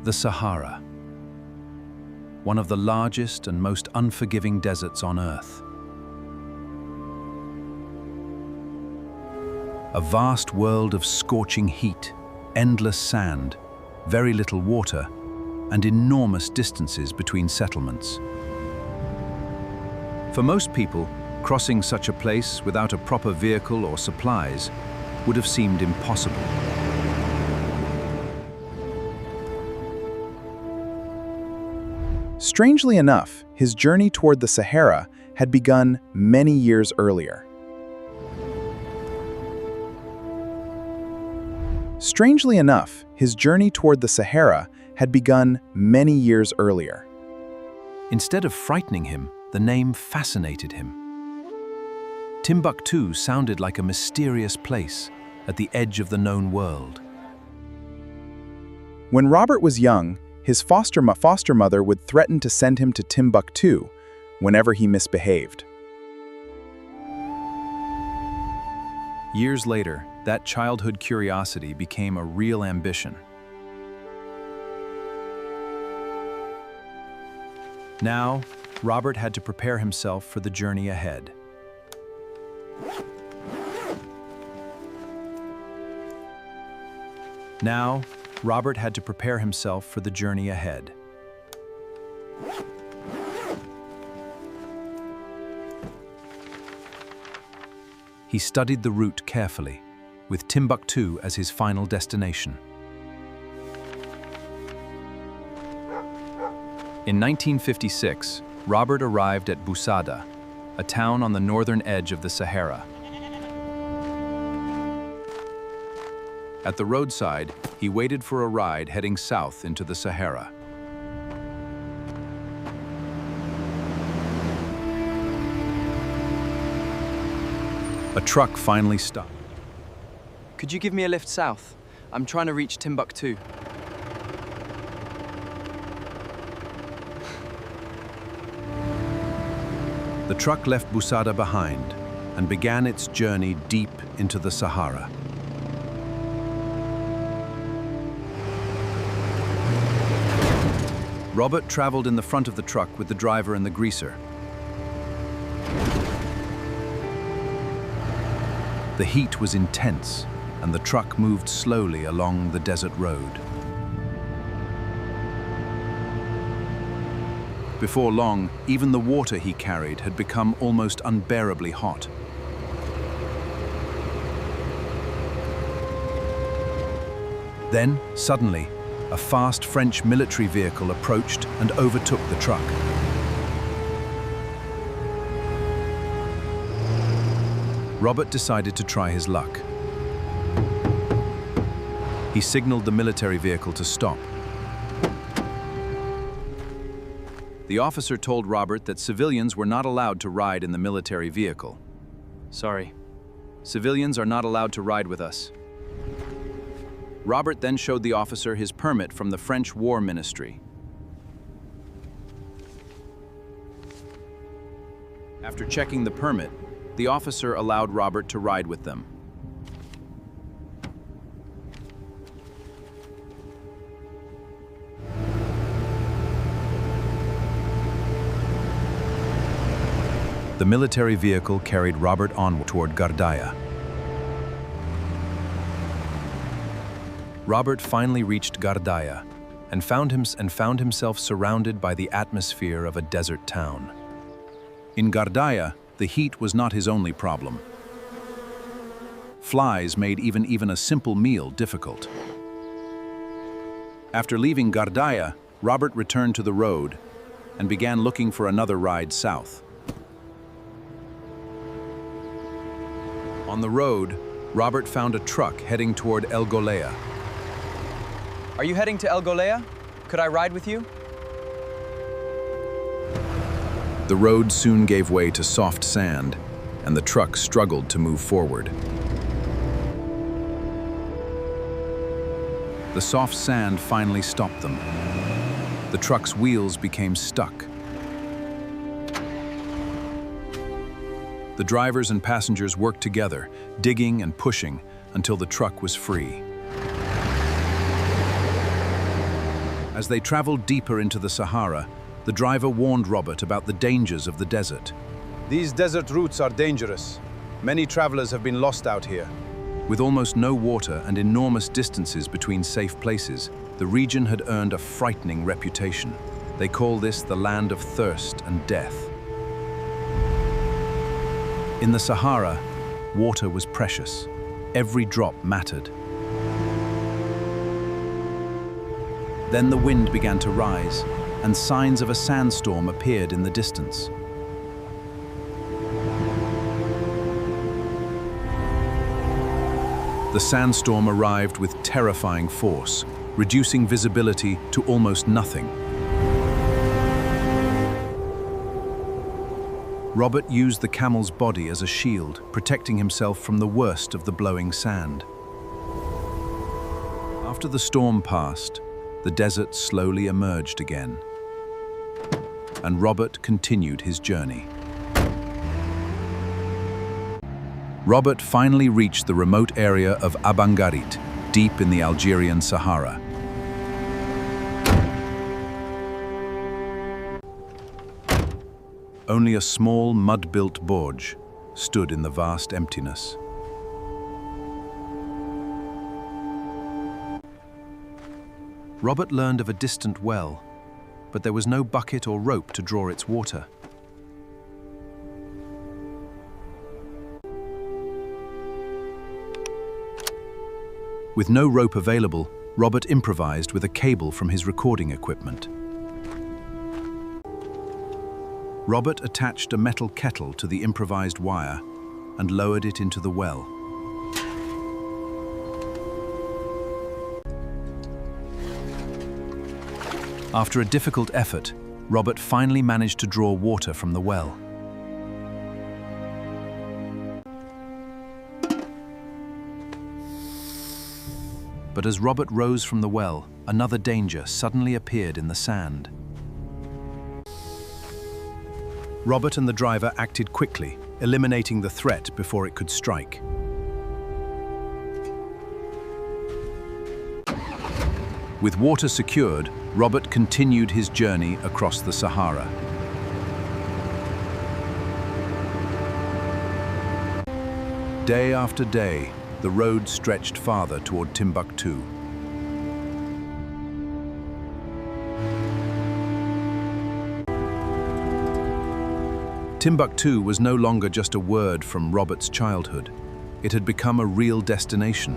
The Sahara, one of the largest and most unforgiving deserts on Earth. A vast world of scorching heat, endless sand, very little water, and enormous distances between settlements. For most people, crossing such a place without a proper vehicle or supplies would have seemed impossible. Strangely enough, his journey toward the Sahara had begun many years earlier. Strangely enough, his journey toward the Sahara had begun many years earlier. Instead of frightening him, the name fascinated him. Timbuktu sounded like a mysterious place at the edge of the known world. When Robert was young, his foster mother would threaten to send him to Timbuktu whenever he misbehaved. Years later, that childhood curiosity became a real ambition. Now, Robert had to prepare himself for the journey ahead. Now, Robert had to prepare himself for the journey ahead. He studied the route carefully, with Timbuktu as his final destination. In 1956, Robert arrived at Boussaada, a town on the northern edge of the Sahara. At the roadside, he waited for a ride heading south into the Sahara. A truck finally stopped. Could you give me a lift south? I'm trying to reach Timbuktu. The truck left Boussaada behind and began its journey deep into the Sahara. Robert traveled in the front of the truck with the driver and the greaser. The heat was intense, and the truck moved slowly along the desert road. Before long, even the water he carried had become almost unbearably hot. Then, suddenly, a fast French military vehicle approached and overtook the truck. Robert decided to try his luck. He signaled the military vehicle to stop. The officer told Robert that civilians were not allowed to ride in the military vehicle. Sorry. Civilians are not allowed to ride with us. Robert then showed the officer his permit from the French War Ministry. After checking the permit, the officer allowed Robert to ride with them. The military vehicle carried Robert on toward Ghardaia. Robert finally reached Ghardaia and found himself surrounded by the atmosphere of a desert town. In Ghardaia, the heat was not his only problem. Flies made even a simple meal difficult. After leaving Ghardaia, Robert returned to the road and began looking for another ride south. On the road, Robert found a truck heading toward El Golea. Are you heading to El Golea? Could I ride with you? The road soon gave way to soft sand, and the truck struggled to move forward. The soft sand finally stopped them. The truck's wheels became stuck. The drivers and passengers worked together, digging and pushing until the truck was free. As they traveled deeper into the Sahara, the driver warned Robert about the dangers of the desert. These desert routes are dangerous. Many travelers have been lost out here. With almost no water and enormous distances between safe places, the region had earned a frightening reputation. They call this the land of thirst and death. In the Sahara, water was precious. Every drop mattered. Then the wind began to rise, and signs of a sandstorm appeared in the distance. The sandstorm arrived with terrifying force, reducing visibility to almost nothing. Robert used the camel's body as a shield, protecting himself from the worst of the blowing sand. After the storm passed, the desert slowly emerged again, and Robert continued his journey. Robert finally reached the remote area of Abangarit, deep in the Algerian Sahara. Only a small mud-built gorge stood in the vast emptiness. Robert learned of a distant well, but there was no bucket or rope to draw its water. With no rope available, Robert improvised with a cable from his recording equipment. Robert attached a metal kettle to the improvised wire and lowered it into the well. After a difficult effort, Robert finally managed to draw water from the well. But as Robert rose from the well, another danger suddenly appeared in the sand. Robert and the driver acted quickly, eliminating the threat before it could strike. With water secured, Robert continued his journey across the Sahara. Day after day, the road stretched farther toward Timbuktu. Timbuktu was no longer just a word from Robert's childhood. It had become a real destination.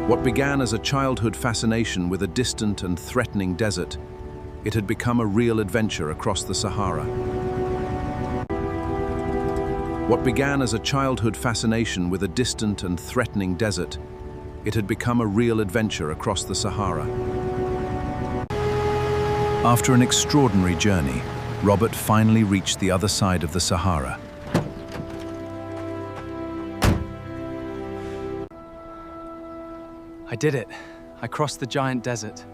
What began as a childhood fascination with a distant and threatening desert, it had become a real adventure across the Sahara. What began as a childhood fascination with a distant and threatening desert, it had become a real adventure across the Sahara. After an extraordinary journey, Robert finally reached the other side of the Sahara. I did it. I crossed the giant desert.